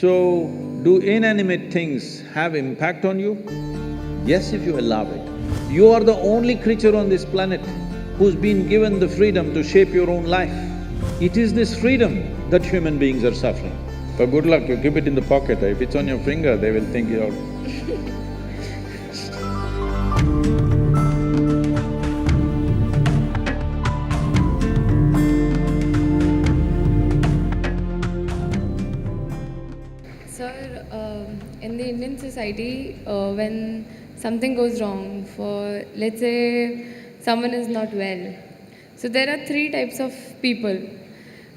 So, do inanimate things have impact on you? Yes, if you allow it. You are the only creature on this planet who's been given the freedom to shape your own life. It is this freedom that human beings are suffering. For good luck, you keep it in the pocket. If it's on your finger, they will think you're… Sir, in the Indian society, when something goes wrong, for let's say someone is not well, so there are three types of people.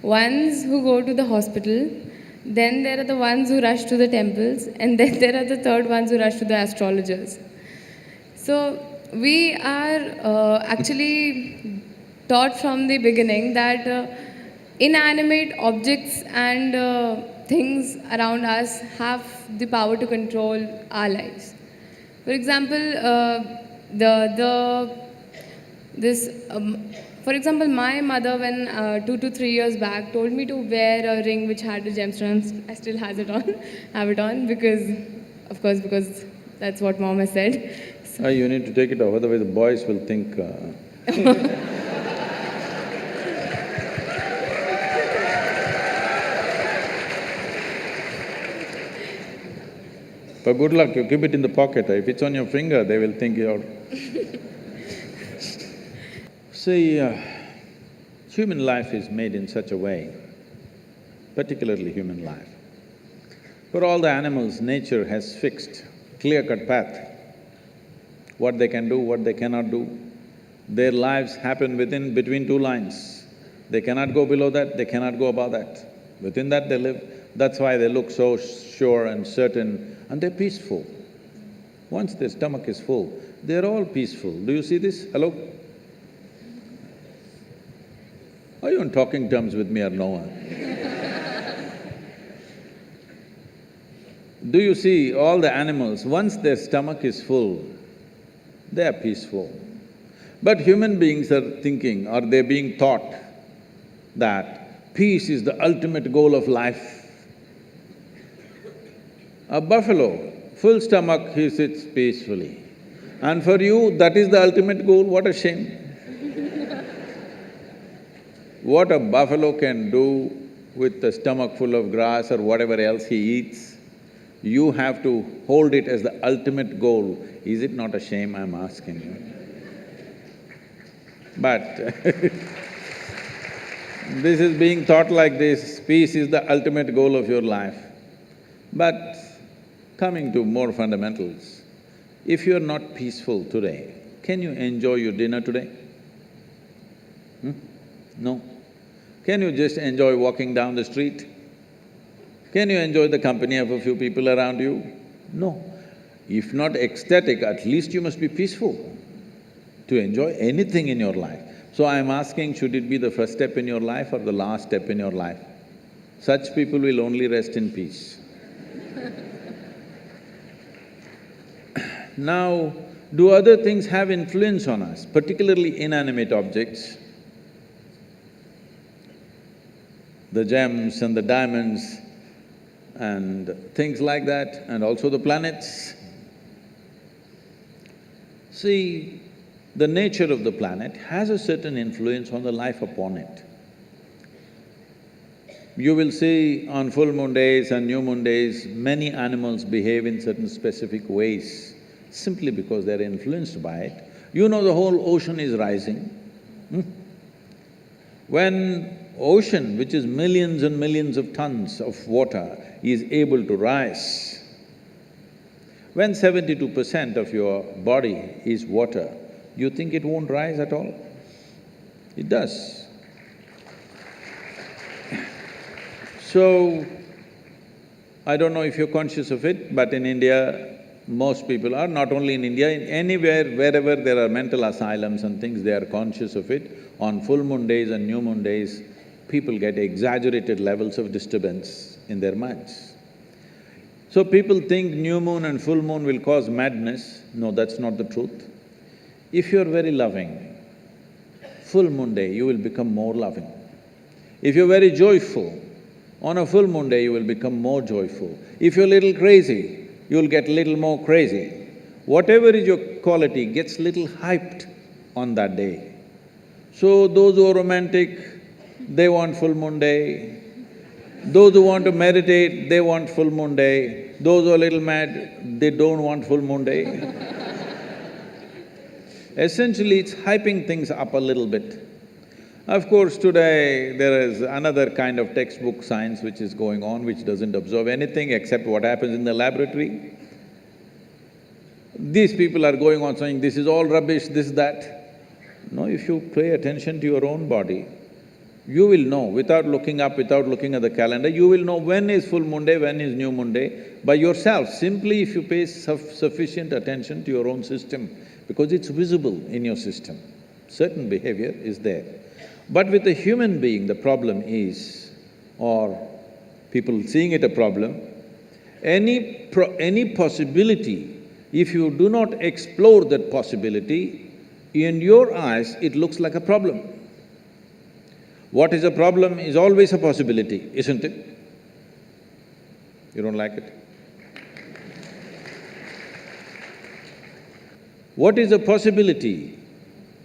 Ones who go to the hospital, then there are the ones who rush to the temples, and then there are the third ones who rush to the astrologers. So we are actually taught from the beginning that inanimate objects and things around us have the power to control our lives. For example, the this for example, my mother when 2 to 3 years back told me to wear a ring which had the gemstones. I still has it on, have it on because, of course, because that's what mom has said. You need to take it off, otherwise the boys will think For good luck, you keep it in the pocket. If it's on your finger, they will think you're… See, human life is made in such a way, particularly human life. For all the animals, nature has fixed clear-cut path, what they can do, what they cannot do. Their lives happen between two lines. They cannot go below that, they cannot go above that. Within that they live. That's why they look so sure and certain, and they're peaceful. Once their stomach is full, they're all peaceful. Do you see this? Hello? Are you on talking terms with me or no one? Do you see all the animals, once their stomach is full, they are peaceful. But human beings are thinking, or they're being taught that peace is the ultimate goal of life. A buffalo, full stomach, he sits peacefully. And for you, that is the ultimate goal, what a shame. What a buffalo can do with a stomach full of grass or whatever else he eats, you have to hold it as the ultimate goal. Is it not a shame, I'm asking you? But this is being taught like this, peace is the ultimate goal of your life. But coming to more fundamentals, if you're not peaceful today, can you enjoy your dinner today? No. Can you just enjoy walking down the street? Can you enjoy the company of a few people around you? No. If not ecstatic, at least you must be peaceful to enjoy anything in your life. So I'm asking, should it be the first step in your life or the last step in your life? Such people will only rest in peace. Now, do other things have influence on us, particularly inanimate objects? The gems and the diamonds and things like that, and also the planets. See, the nature of the planet has a certain influence on the life upon it. You will see on full moon days and new moon days, many animals behave in certain specific ways, simply because they're influenced by it. You know the whole ocean is rising. When ocean, which is millions and millions of tons of water, is able to rise, when 72% of your body is water, you think it won't rise at all? It does. So, I don't know if you're conscious of it, but in India, most people are, not only in India, in anywhere, wherever there are mental asylums and things, they are conscious of it. On full moon days and new moon days, people get exaggerated levels of disturbance in their minds. So people think new moon and full moon will cause madness. No, that's not the truth. If you're very loving, full moon day you will become more loving. If you're very joyful, On a full moon day, you will become more joyful. If you're a little crazy, you'll get little more crazy. Whatever is your quality gets little hyped on that day. So those who are romantic, they want full moon day. Those who want to meditate, they want full moon day. Those who are a little mad, they don't want full moon day. Essentially, it's hyping things up a little bit. Of course, today there is another kind of textbook science which is going on, which doesn't observe anything except what happens in the laboratory. These people are going on saying, this is all rubbish, this, that. No, if you pay attention to your own body, you will know, without looking up, without looking at the calendar, you will know when is full moon day, when is new moon day, by yourself, simply if you pay sufficient attention to your own system, because it's visible in your system. Certain behavior is there. But with a human being, the problem is, or people seeing it a problem, any possibility, if you do not explore that possibility, in your eyes, it looks like a problem. What is a problem is always a possibility, isn't it? You don't like it? What is a possibility?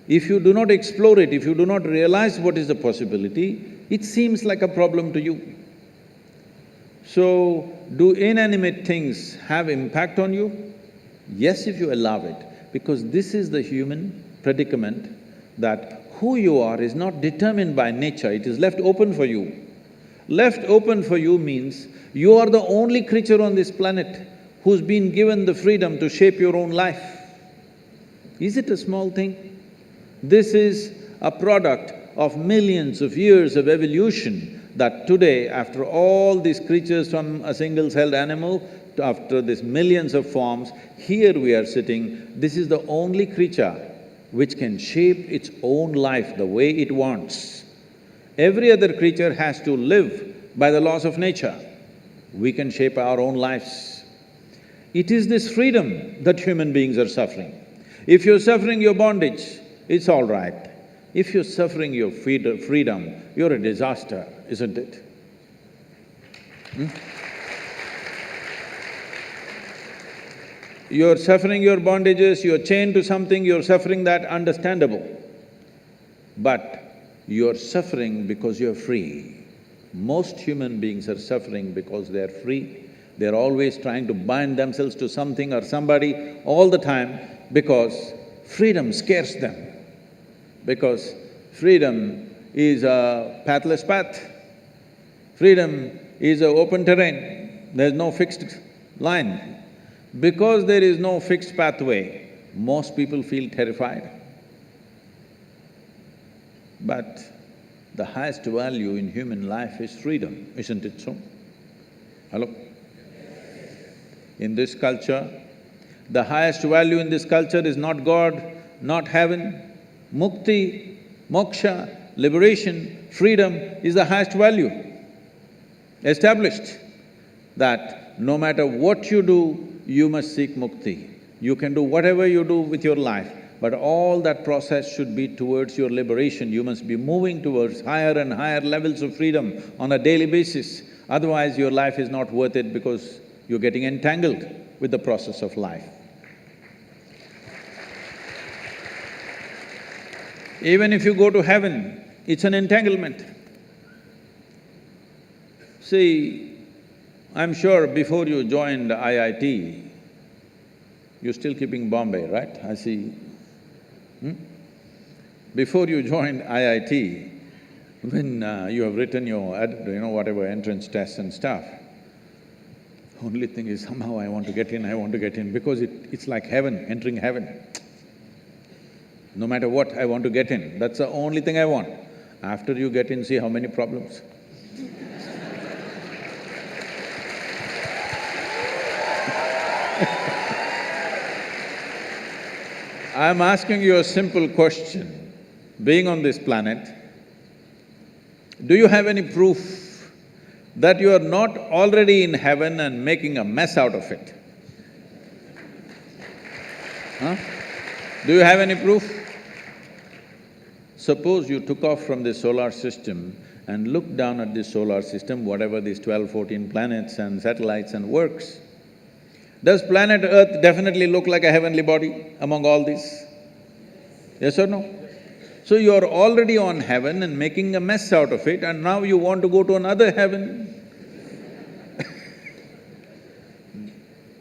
If you do not explore it, if you do not realize what is the possibility, it seems like a problem to you. So, do inanimate things have impact on you? Yes, if you allow it, because this is the human predicament that who you are is not determined by nature, it is left open for you. Left open for you means you are the only creature on this planet who's been given the freedom to shape your own life. Is it a small thing? This is a product of millions of years of evolution that today, after all these creatures from a single-celled animal, after these millions of forms, here we are sitting, this is the only creature which can shape its own life the way it wants. Every other creature has to live by the laws of nature. We can shape our own lives. It is this freedom that human beings are suffering. If you're suffering your bondage, it's all right. If you're suffering your freedom, you're a disaster, isn't it? You're suffering your bondages, you're chained to something, you're suffering that, understandable. But you're suffering because you're free. Most human beings are suffering because they're free. They're always trying to bind themselves to something or somebody all the time because freedom scares them. Because freedom is a pathless path. Freedom is an open terrain, there's no fixed line. Because there is no fixed pathway, most people feel terrified. But the highest value in human life is freedom, isn't it so? Hello? In this culture, the highest value in this culture is not God, not heaven. Mukti, moksha, liberation, freedom is the highest value. Established that no matter what you do, you must seek mukti. You can do whatever you do with your life, but all that process should be towards your liberation. You must be moving towards higher and higher levels of freedom on a daily basis. Otherwise, your life is not worth it because you're getting entangled with the process of life. Even if you go to heaven, it's an entanglement. See, I'm sure before you joined IIT, you're still keeping Bombay, right? I see. Before you joined IIT, when you have written your whatever entrance tests and stuff, only thing is somehow I want to get in, because it's like heaven, entering heaven. No matter what, I want to get in, that's the only thing I want. After you get in, see how many problems. I'm asking you a simple question. Being on this planet, do you have any proof that you are not already in heaven and making a mess out of it? Huh? Do you have any proof? Suppose you took off from the solar system and looked down at the solar system, whatever these 12, 14 planets and satellites and works, does planet Earth definitely look like a heavenly body among all these? Yes or no? So you're already on heaven and making a mess out of it, and now you want to go to another heaven.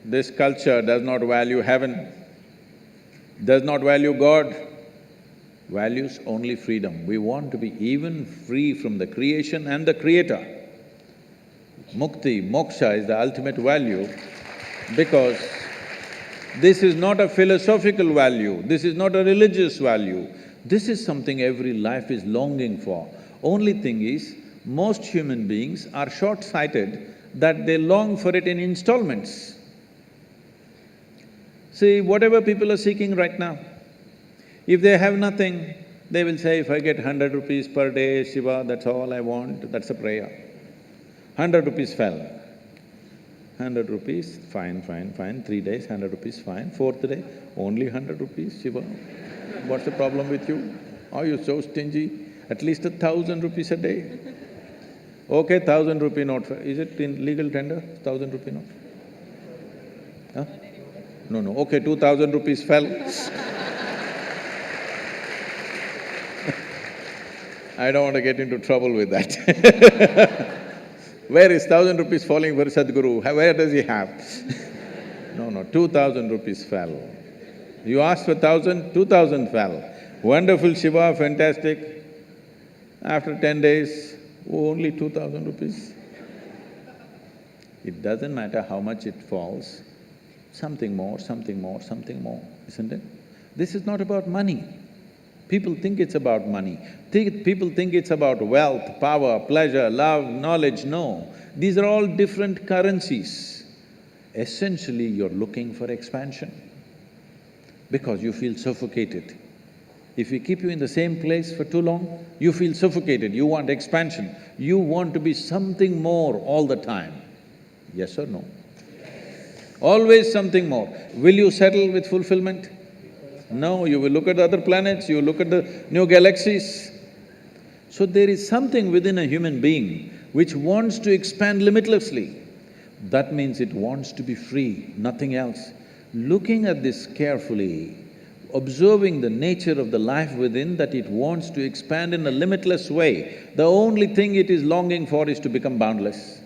This culture does not value heaven, does not value God, values only freedom. We want to be even free from the creation and the creator. Mukti, moksha is the ultimate value because this is not a philosophical value, this is not a religious value, this is something every life is longing for. Only thing is, most human beings are short-sighted that they long for it in installments. See, whatever people are seeking right now, if they have nothing, they will say, if I get 100 rupees per day, Shiva, that's all I want, that's a prayer. 100 rupees fell. 100 rupees, fine, 3 days, 100 rupees, fine. 4th day, only 100 rupees, Shiva. What's the problem with you? Are you so stingy? At least 1,000 rupees a day. Okay, 1,000 rupee note, is it in legal tender, 1,000 rupee note? Huh? No, okay, 2,000 rupees fell. I don't want to get into trouble with that. Where is 1,000 rupees falling for Sadhguru? Where does he have? No, 2,000 rupees fell. You asked for 1,000, 2,000 fell. Wonderful Shiva, fantastic. After 10 days, only 2,000 rupees. It doesn't matter how much it falls, something more, isn't it? This is not about money. People think it's about money. People think it's about wealth, power, pleasure, love, knowledge. No, these are all different currencies. Essentially, you're looking for expansion because you feel suffocated. If we keep you in the same place for too long, you feel suffocated, you want expansion. You want to be something more all the time. Yes or no? Always something more. Will you settle with fulfillment? No, you will look at the other planets, you will look at the new galaxies. So there is something within a human being which wants to expand limitlessly. That means it wants to be free, nothing else. Looking at this carefully, observing the nature of the life within, that it wants to expand in a limitless way, the only thing it is longing for is to become boundless.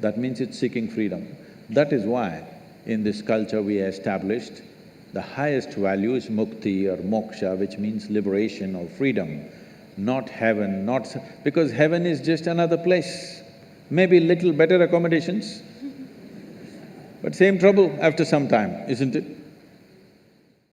That means it's seeking freedom. That is why in this culture we established the highest value is mukti or moksha, which means liberation or freedom, not heaven, because heaven is just another place. Maybe little better accommodations, but same trouble after some time, isn't it?